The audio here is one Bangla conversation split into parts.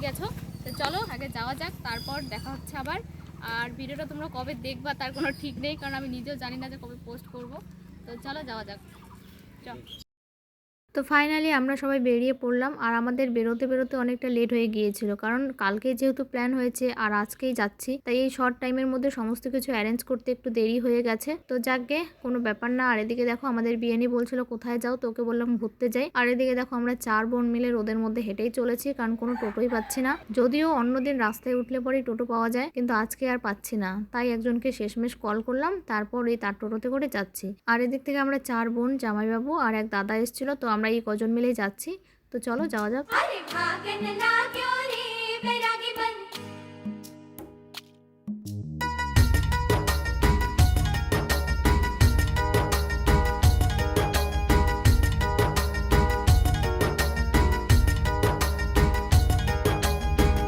গেছো। তো চলো আগে যাওয়া যাক, তারপর দেখা হচ্ছে আবার। আর ভিডিওটা তোমরা কবে দেখবা তার কোনো ঠিক নেই, কারণ আমি নিজেও জানি না যে কবে পোস্ট করব। তো চলো যাওয়া যাক, চলো। তো ফাইনালি আমরা সবাই বেরিয়ে পড়লাম। আর আমাদের বেরোতে বেরোতে অনেকটা লেট হয়ে গিয়েছিল, কারণ কালকে যেহেতু প্ল্যান হয়েছে আর আজকেই যাচ্ছি, তাই এই শর্ট টাইমের মধ্যে সমস্ত কিছু অ্যারেঞ্জ করতে একটু দেরি হয়ে গেছে। তো যাকগে, কোনো ব্যাপার না। আর এদিকে দেখো আমাদের বিয়ানি বলছিল কোথায় যাও, তো ওকে বললাম ঘুরতে যাই। আর এদিকে দেখো আমরা 4 বোন মিলে রোদের মধ্যে হেঁটেই চলেছি, কারণ কোনো টোটোই পাচ্ছি না। যদিও অন্যদিন রাস্তায় উঠলে পরেই টোটো পাওয়া যায়, কিন্তু আজকে আর পাচ্ছি না। তাই একজনকে শেষমেশ কল করলাম, তারপর এই তার টোটোতে করে যাচ্ছি। আর এদিক থেকে আমরা 4 বোন, জামাইবাবু আর এক দাদা এসেছিল, তো আমরা এই কজন মিলেই যাচ্ছি। তো চলো যাওয়া যাক।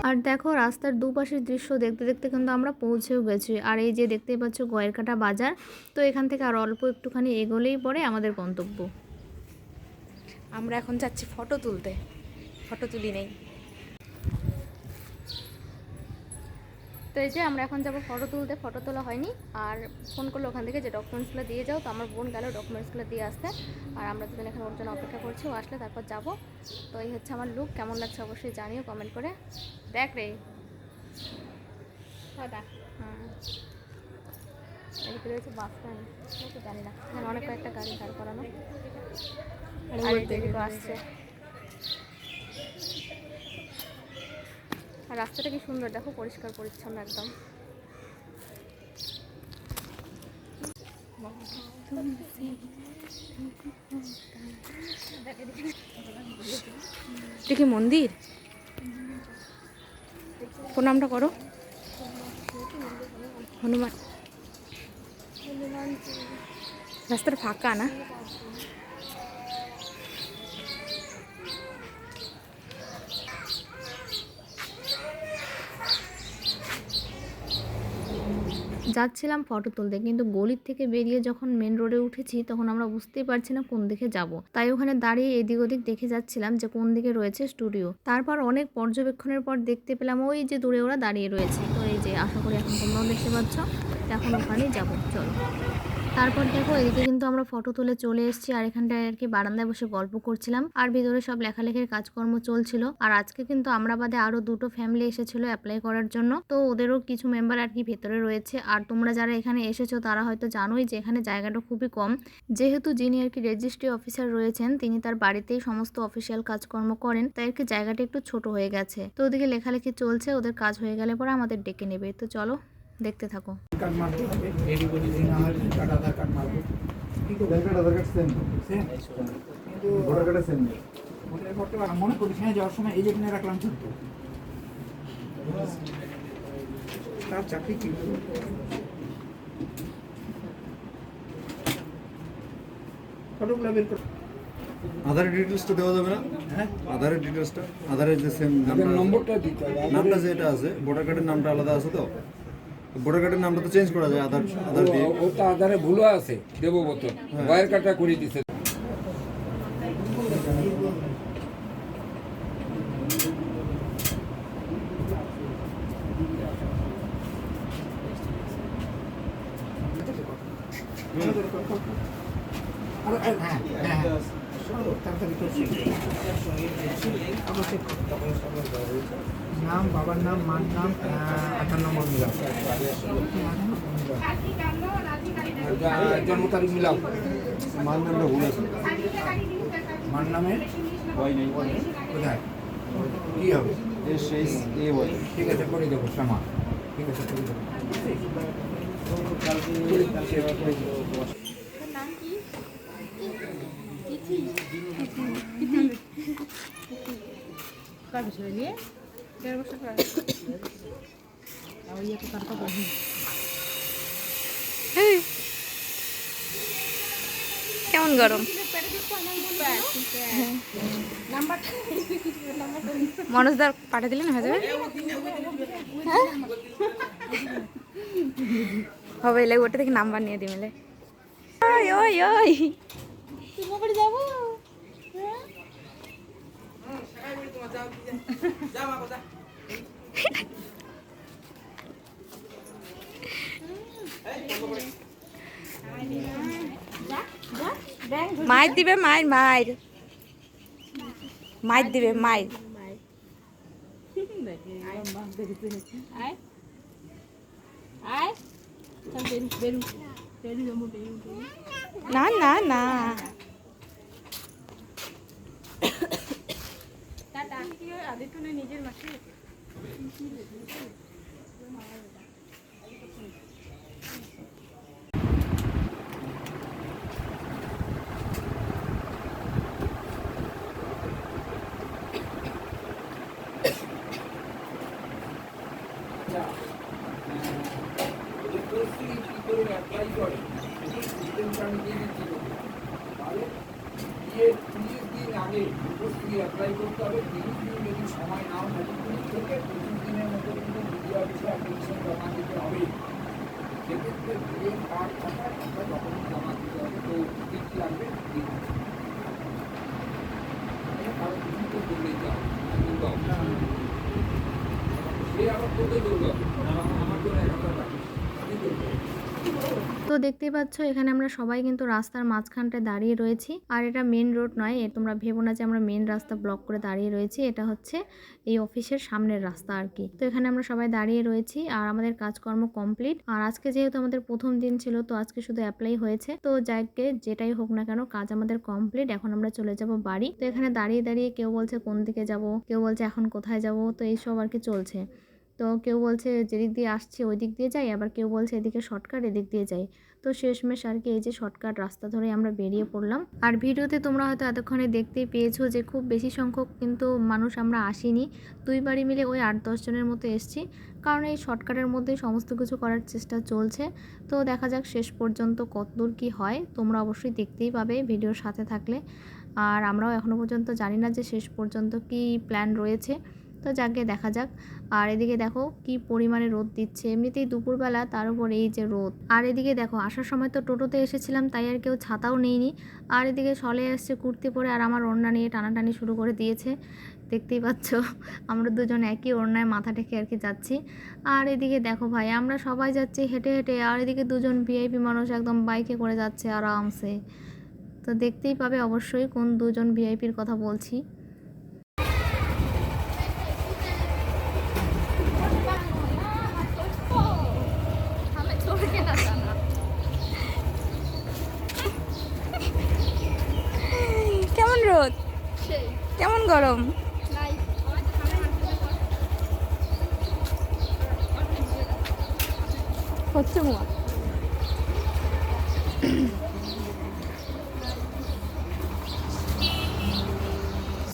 আর দেখো রাস্তার দুপাশের দৃশ্য দেখতে দেখতে কিন্তু আমরা পৌঁছেও গেছি। আর এই যে দেখতেই পাচ্ছ গয়েরকাটা বাজার। তো এখান থেকে আর অল্প একটুখানি এগোলেই পরে আমাদের গন্তব্য। আমরা এখন যাচ্ছি ফটো তুলতে, ফটো তুলি নেই। তো এই যে আমরা এখন যাবো ফটো তুলতে, ফটো তোলা হয়নি। আর ফোন করলো ওখান থেকে যে ডকুমেন্টসগুলো দিয়ে যাও, তো আমার বোন গেল ডকুমেন্টসগুলো দিয়ে আসতে। আর আমরা দুজন এখানে ওর জন্য অপেক্ষা করছি, ও আসলে তারপর যাবো। তো এই হচ্ছে আমার লুক, কেমন লাগছে অবশ্যই জানিও কমেন্ট করে। দেখ রে এদিকে রয়েছে বাস স্ট্যান্ড, তো জানি না, এখানে অনেক কয়েকটা গাড়ি দাঁড় করানো। আর এদিকে আসছে। আর রাস্তাটা কি সুন্দর দেখো, পরিষ্কার পরিচ্ছন্ন একদম। এটা কি মন্দির? প্রণামটা করো। হনুমান। রাস্তাটা ফাঁকা না? যাচ্ছিলাম ফটো তুলতে, কিন্তু গলির থেকে বেরিয়ে যখন মেন রোডে উঠেছি তখন আমরা বুঝতেই পারছি না কোন দিকে যাব। তাই ওখানে দাঁড়িয়ে এদিক ওদিক দেখে যাচ্ছিলাম যে কোন দিকে রয়েছে স্টুডিও। তারপর অনেক পর্যবেক্ষণের পর দেখতে পেলাম ওই যে দূরে ওরা দাঁড়িয়ে রয়েছে। তো এই যে আশা করি এখন তোমরাও দেখতে পাচ্ছ, এখন ওখানেই যাবো, চলো। তারপর দেখো এদিকে কিন্তু আমরা ফটো তুলে চলে এসেছি। আর এখানটায় আর কি বারান্দায় বসে গল্প করছিলাম, আর ভিতরে সব লেখালেখির কাজকর্ম চলছিল। আর আজকে কিন্তু আমরা বাদে আরো দুটো ফ্যামিলি এসেছিল অ্যাপ্লাই করার জন্য, তো ওদেরও কিছু মেম্বার আর কি ভেতরে রয়েছে। আর তোমরা যারা এখানে এসেছো তারা হয়তো জানোই যে এখানে জায়গাটা খুবই কম, যেহেতু যিনি আর কি রেজিস্ট্রি অফিসার রয়েছেন তিনি তার বাড়িতেই সমস্ত অফিসিয়াল কাজকর্ম করেন, তাই আর কি জায়গাটা একটু ছোট হয়ে গেছে। তো ওদিকে লেখালেখি চলছে, ওদের কাজ হয়ে গেলে পরে আমাদের ডেকে নেবে। তো চলো দেখতে থাকো। মনে করিস না যাওয়ার সময় এই যেখানে রাখলাম কিন্তু তার চাকরি কি ফটোগুলো বের করে আধারের ডিটেলসটা দেওয়া যাবে না? হ্যাঁ আধারের ডিটেলসটা, আধারের যে সেম নম্বরটা দিতে হবে। নামটা যেটা আছে ভোটার কার্ডের নামটা আলাদা আছে, তো ভোটার কার্ডের নামটা তো চেঞ্জ করা যায় আধার আধার দিয়ে। ও তো আধারে ভুলও আছে দেববত বয়ের কার্ডটা করে দিছে। নাম, বাবার নাম, মার নাম, 58 নম্বর মিলাও, জন্ম তারিখ মিলাও। মার নামটা ভুল আছে, মার নামে কোথায় কি হবে? ঠিক আছে করে দেবো শ্যামা, ঠিক আছে করে দেবো। কেমন গরম? মনোজদার পাঠিয়ে দিলেন হয়ে যাবে। হবে এলে ওটা থেকে নাম্বার নিয়ে দিই মেলে। ওই ওই ওই যাবো। মাইর দিবে, মাইর মাইর মাইর দিবে, মাইর। না না না, অ্যাপ্লাই করে ডিটেলস আমি দিয়ে দিচ্ছি তাহলে দিয়ে 30 দিন আগে উপস্থিতি অ্যাপ্লাই করতে হবে। 30 দিন যদি সময় নাও থাকে 30 থেকে 25 দিনের মধ্যে কিন্তু বিডিও অফিসে অ্যাপ্লিকেশন জমা দিতে হবে। সেক্ষেত্রে বিডিও কার্ড থাকা আমরা ডকুমেন্ট জমা দিতে হবে। তো কী কী লাগবে দিন কারণ কিছু তো বললেই যাও সে আবার কোথায় দৌড় আমার জন্য 1000 টাকা আমি করবো। তো দেখতেই পাচ্ছ এখানে আমরা সবাই কিন্তু রাস্তার মাঝখানটায় দাঁড়িয়ে রয়েছি। আর এটা মেন রোড নয়, তোমরা ভেবো না যে আমরা মেন রাস্তা ব্লক করে দাঁড়িয়ে রয়েছি। এটা হচ্ছে এই অফিসের সামনের রাস্তা আর কি। তো এখানে আমরা সবাই দাঁড়িয়ে রয়েছি আর আমাদের কাজকর্ম কমপ্লিট। আর আজকে যেহেতু আমাদের প্রথম দিন ছিল তো আজকে শুধু অ্যাপ্লাই হয়েছে। তো যাকে যেটাই হোক না কেন কাজ আমাদের কমপ্লিট। এখন আমরা চলে যাব বাড়ি। তো এখানে দাঁড়িয়ে দাঁড়িয়ে কেউ বলছে কোন দিকে যাব, কেউ বলছে এখন কোথায় যাব। তো এইসব আর কি চলছে। তো কেউ বলছে যেদিক দিয়ে আসছে ওই দিক দিয়ে যাই, আবার কেউ বলছে এদিকে শর্টকাট এদিক দিয়ে যাই। তো শেষমেশ আর কি এই যে শর্টকাট রাস্তা ধরে আমরা বেরিয়ে পড়লাম। আর ভিডিওতে তোমরা হয়তো এতক্ষণে দেখতেই পেয়েছো যে খুব বেশি সংখ্যক কিন্তু মানুষ আমরা আসিনি। 2 বাড়ি মিলে ওই 8-10 জনের মতো এসছি, কারণ এই শর্টকাটের মধ্যেই সমস্ত কিছু করার চেষ্টা চলছে। তো দেখা যাক শেষ পর্যন্ত কতদূর কি হয়, তোমরা অবশ্যই দেখতেই পাবে ভিডিওর সাথে থাকলে। আর আমরাও এখনও পর্যন্ত জানি না যে শেষ পর্যন্ত কি প্ল্যান রয়েছে। তো যাকে দেখা যাক। আর এদিকে দেখো কি পরিমাণে রোদ দিচ্ছে, এমনিতেই দুপুরবেলা তার উপর এই যে রোদ। আর এদিকে দেখো আসার সময় তো টোটোতে এসেছিলাম তাই আর কেউ ছাতাও নেয়নি। আর এদিকে সলে আসছে কুর্তি পরে আর আমার ওড়না নিয়ে টানাটানি শুরু করে দিয়েছে। দেখতেই পাচ্ছ আমরা দুজন একই ওড়নায় মাথা ঠেকে আর কি যাচ্ছি। আর এদিকে দেখো ভাই আমরা সবাই যাচ্ছি হেঁটে হেঁটে, আর এদিকে দুজন ভিআইপি মানুষ একদম বাইকে করে যাচ্ছে আরামসে। তো দেখতেই পাবে অবশ্যই কোন দুজন ভিআইপির কথা বলছি। কেমন রোদ, কেমন গরম। হচ্ছে মোয়া।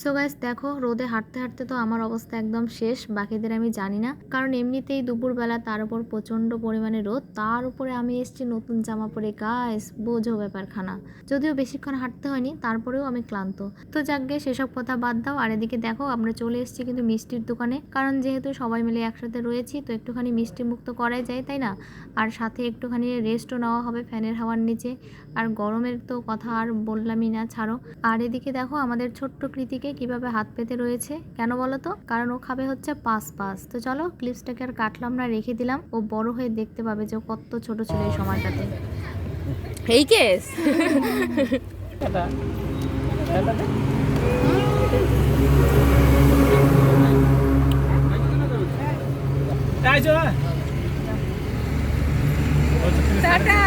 সো গাইস দেখো রোদে হাঁটতে হাঁটতে তো আমার অবস্থা একদম শেষ, বাকিদের আমি জানি না। কারণ এমনিতেই দুপুরবেলা তার উপর প্রচণ্ড পরিমাণে রোদ, তার উপরে আমি এসেছি নতুন জামা পরে। গাইস বোঝো ব্যাপারখানা। যদিও বেশিক্ষণ হাঁটতে হয়নি তারপরেও আমি ক্লান্ত। তো যাক গে সেসব কথা বাদ দাও। আর এদিকে দেখো আমরা চলে এসেছি কিন্তু মিষ্টির দোকানে, কারণ যেহেতু সবাই মিলে একসাথে রয়েছি তো একটুখানি মিষ্টি মুক্ত করাই যায় তাই না। আর সাথে একটুখানি রেস্টও নেওয়া হবে ফ্যানের হাওয়ার নিচে। আর গরমের তো কথা আর বললামই না, ছাড়ো। আর এদিকে দেখো আমাদের ছোট্ট কৃতিকে কিভাবে হাত পেতে রয়েছে, কেন বলো তো? কারণ ও খাবে হচ্ছে পাস। তো চলো ক্লিপসটাকে আর কাটলাম না, রেখে দিলাম। ও বড় হয়ে দেখতে পাবে যে ও কত ছোট ছিল এই সময়টাতে। এই কেস টাটা।